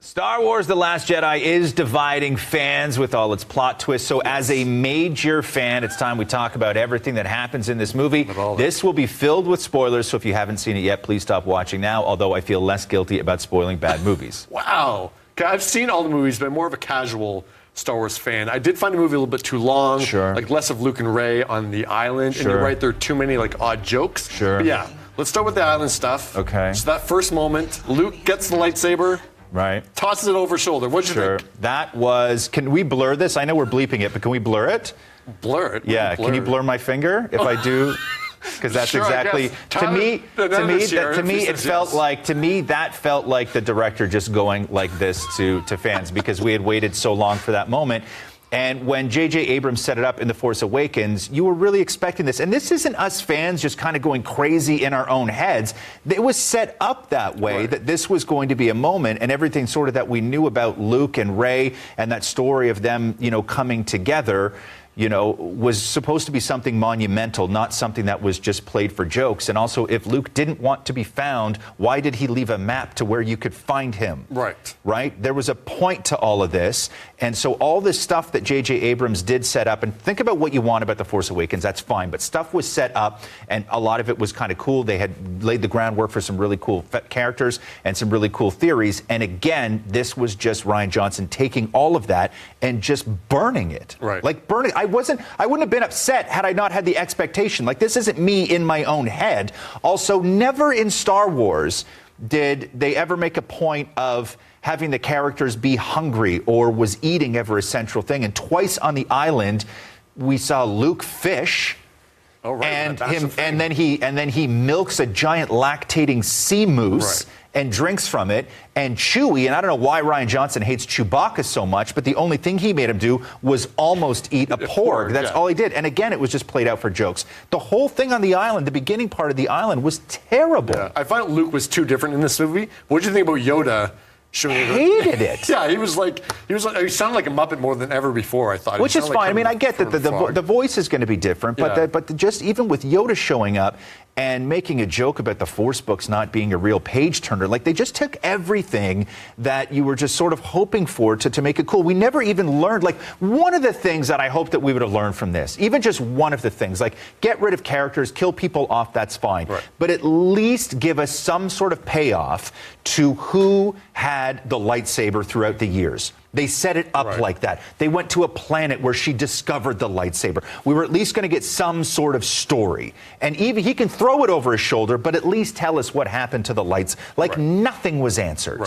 Star Wars The Last Jedi is dividing fans with all its plot twists. So as a major fan, it's time we talk about everything that happens in this movie. This will be filled with spoilers, so if you haven't seen it yet, please stop watching now, although I feel less guilty about spoiling bad movies. Wow. Okay, I've seen all the movies, but I'm more of a casual Star Wars fan. I did find the movie a little bit too long. Sure. Like less of Luke and Rey on the island. Sure. And you're right, there are too many like odd jokes. Sure. But yeah, let's start with the island stuff. Okay. So that first moment, Luke gets the lightsaber. Right. Tosses it over his shoulder. What'd you think? That was, can we blur this? I know we're bleeping it, but can we blur it? Blur it? Yeah, can you blur my finger if I do? Because that's sure, exactly to me that felt like the director just going like this to fans because we had waited so long for that moment. And when J.J. Abrams set it up in The Force Awakens, you were really expecting this. And this isn't us fans just kind of going crazy in our own heads. It was set up that way, that this was going to be a moment, and everything sort of that we knew about Luke and Rey and that story of them, coming together, was supposed to be something monumental, not something that was just played for jokes. And also, if Luke didn't want to be found, why did he leave a map to where you could find him? Right? There was a point to all of this. And so all this stuff that J.J. Abrams did set up, and think about what you want about The Force Awakens, that's fine. But stuff was set up, and a lot of it was kind of cool. They had laid the groundwork for some really cool characters and some really cool theories. And again, this was just Rian Johnson taking all of that and just burning it. Like burning. I wouldn't have been upset had I not had the expectation. Like, this isn't me in my own head. Also, never in Star Wars did they ever make a point of having the characters be hungry or was eating ever a central thing. And twice on the island, we saw Luke fish. And then he milks a giant lactating sea moose and drinks from it. And Chewie, and I don't know why Rian Johnson hates Chewbacca so much, but the only thing he made him do was almost eat a porg. That's all he did. And again, it was just played out for jokes. The whole thing on the island, the beginning part of the island, was terrible. Yeah. I find Luke was too different in this movie. What did you think about Yoda? Hated it. Yeah, he sounded like a Muppet more than ever before, I thought. Which is fine. I mean, I get that the voice is going to be different, but just even with Yoda showing up and making a joke about the Force books not being a real page turner, like they just took everything that you were just sort of hoping for to make it cool. We never even learned, like, one of the things that I hope that we would have learned from this, even just one of the things, like get rid of characters, kill people off, that's fine. But at least give us some sort of payoff to who had the lightsaber throughout the years. They set it up like that. They went to a planet where she discovered the lightsaber. We were at least going to get some sort of story. And even he can throw it over his shoulder, but at least tell us what happened to the lights. Like nothing was answered.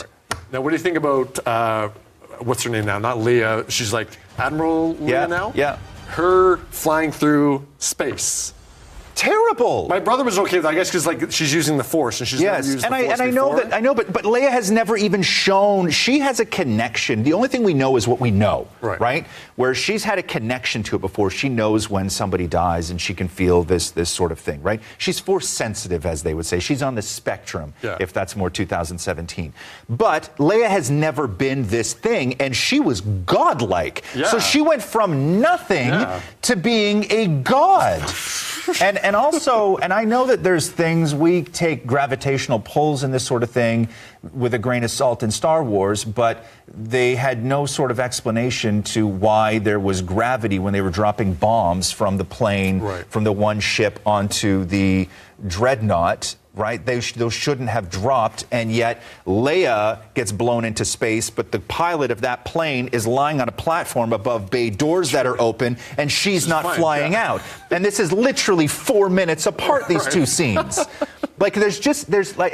Now, what do you think about, what's her name now? Not Leia. She's like Admiral Leia now? Yeah. Her flying through space. Terrible. My brother was okay with that, I guess, because like she's using the Force and she's never used the Force before. I know, but Leia has never even shown she has a connection. The only thing we know is what we know, right? Where she's had a connection to it before. She knows when somebody dies and she can feel this sort of thing, right? She's Force sensitive, as they would say. She's on the spectrum, if that's more 2017. But Leia has never been this thing, and she was godlike. So she went from nothing to being a god. And also, and I know that there's things, we take gravitational pulls and this sort of thing with a grain of salt in Star Wars, but they had no sort of explanation to why there was gravity when they were dropping bombs from the plane, from the one ship onto the dreadnought. Those shouldn't have dropped, and yet Leia gets blown into space, but the pilot of that plane is lying on a platform above bay doors that are open, and she's not flying out. And this is literally 4 minutes apart, these two scenes. Like,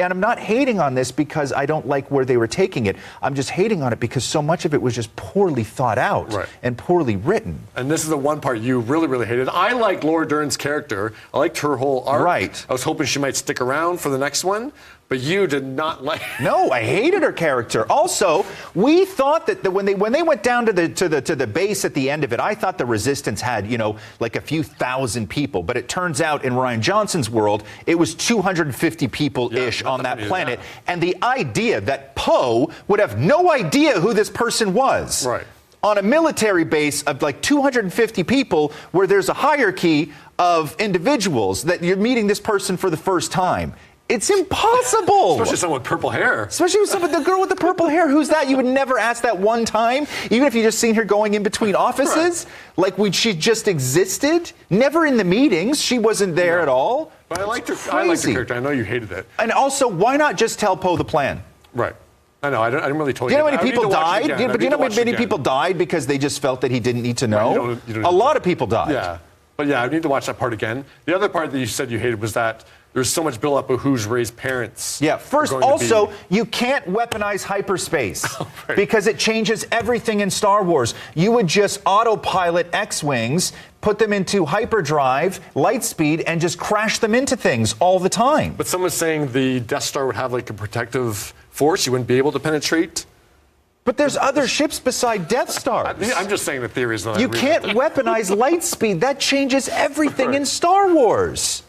and I'm not hating on this because I don't like where they were taking it. I'm just hating on it because so much of it was just poorly thought out and poorly written. And this is the one part you really, really hated. I liked Laura Dern's character. I liked her whole arc. I was hoping she might stick around for the next one, but you did not like. No, I hated her character. Also, we thought that when they went down to the base at the end of it, I thought the Resistance had like a few thousand people, but it turns out in Rian Johnson's world it was 250 people ish on that planet, and the idea that Poe would have no idea who this person was. On a military base of like 250 people where there's a hierarchy of individuals that you're meeting this person for the first time. It's impossible. Especially someone with purple hair. Especially with the girl with the purple hair. Who's that? You would never ask that one time, even if you just seen her going in between offices. Right. Like she just existed. Never in the meetings. She wasn't there at all. But I liked her character. I know you hated it. And also, why not just tell Poe the plan? Right. I know. I didn't really tell you. Do you know how many people died? Do you know how many people died because they just felt that he didn't need to know? You don't a lot of people died. Yeah. But yeah, I need to watch that part again. The other part that you said you hated was that there's so much build-up of who's Rey's parents. Yeah, first, also, you can't weaponize hyperspace because it changes everything in Star Wars. You would just autopilot X-Wings, put them into hyperdrive, light speed, and just crash them into things all the time. But someone's saying the Death Star would have like a protective force you wouldn't be able to penetrate. But there's other ships beside Death Stars. I'm just saying the theory is not. You can't weaponize light speed. That changes everything in Star Wars.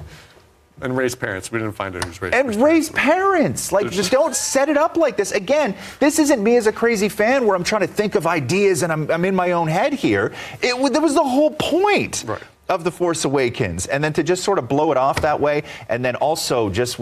And Rey's parents. We didn't find out who's Rey's parents. And Rey's parents. Like, just don't set it up like this. Again, this isn't me as a crazy fan where I'm trying to think of ideas and I'm in my own head here. That was the whole point. Right. Of The Force Awakens, and then to just sort of blow it off that way, and then also just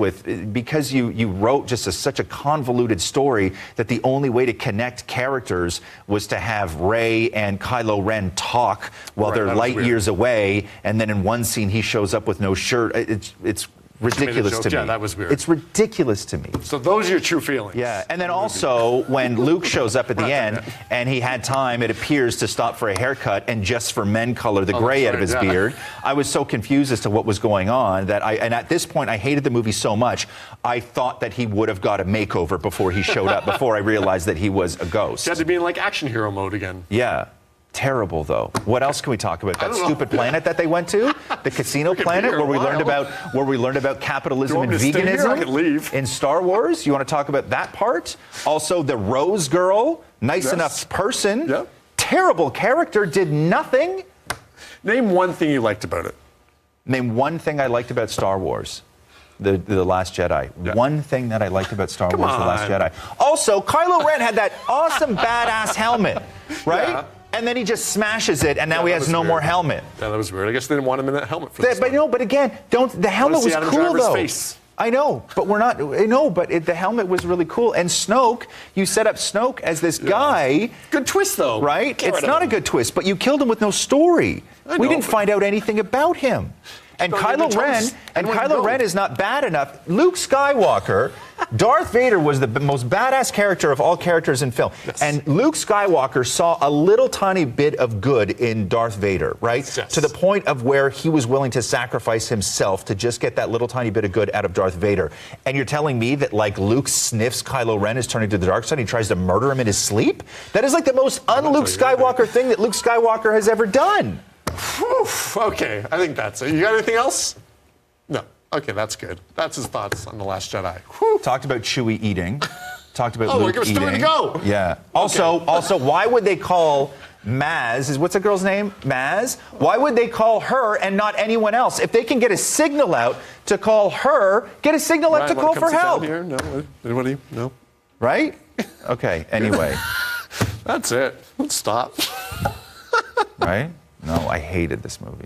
because you wrote just such a convoluted story that the only way to connect characters was to have Rey and Kylo Ren talk while they're light years away, and then in one scene he shows up with no shirt. It's ridiculous to me. Yeah, that was weird. It's ridiculous to me. So those are your true feelings. Yeah, and then also when Luke shows up at the end and he had time, it appears, to stop for a haircut and just for men color the gray out of his beard. I was so confused as to what was going on that and at this point I hated the movie so much, I thought that he would have got a makeover before he showed up, before I realized that he was a ghost. He had to be in like action hero mode again. Yeah. Terrible, though. What else can we talk about? That stupid planet that they went to, the casino planet, where we learned about capitalism and veganism in Star Wars. You want to talk about that part? Also, the Rose girl, nice enough person, terrible character, did nothing. Name one thing you liked about it. Name one thing I liked about Star Wars. The Last Jedi. Yeah. One thing that I liked about Star Wars, The Last Jedi. Also, Kylo Ren had that awesome badass helmet, right? Yeah. And then he just smashes it, and now he has no more helmet. Yeah, that was weird. I guess they didn't want him in that helmet for this. But again, the helmet was cool though. Face. I know, but we're not. No, but the helmet was really cool. And Snoke, you set up Snoke as this guy. Good twist though, right? It's not a good twist, but you killed him with no story. We didn't find out anything about him. And Kylo Ren is not bad enough. Luke Skywalker, Darth Vader was the most badass character of all characters in film. Yes. And Luke Skywalker saw a little tiny bit of good in Darth Vader, right? Yes. To the point of where he was willing to sacrifice himself to just get that little tiny bit of good out of Darth Vader. And you're telling me that, like, Luke sniffs Kylo Ren is turning to the dark side and he tries to murder him in his sleep? That is like the most un-Luke Skywalker thing that Luke Skywalker has ever done. Whew, okay, I think that's it. You got anything else? No. Okay, that's good. That's his thoughts on The Last Jedi. Whew. Talked about Chewie eating. Talked about Luke eating. Oh, we're still to go. Yeah. Also, why would they call Maz? What's the girl's name? Maz. Why would they call her and not anyone else? If they can get a signal out to call her, get a signal out to call for help. Here? No. Anybody? No. Right? Okay. Anyway. That's it. Let's stop. Right? No, I hated this movie.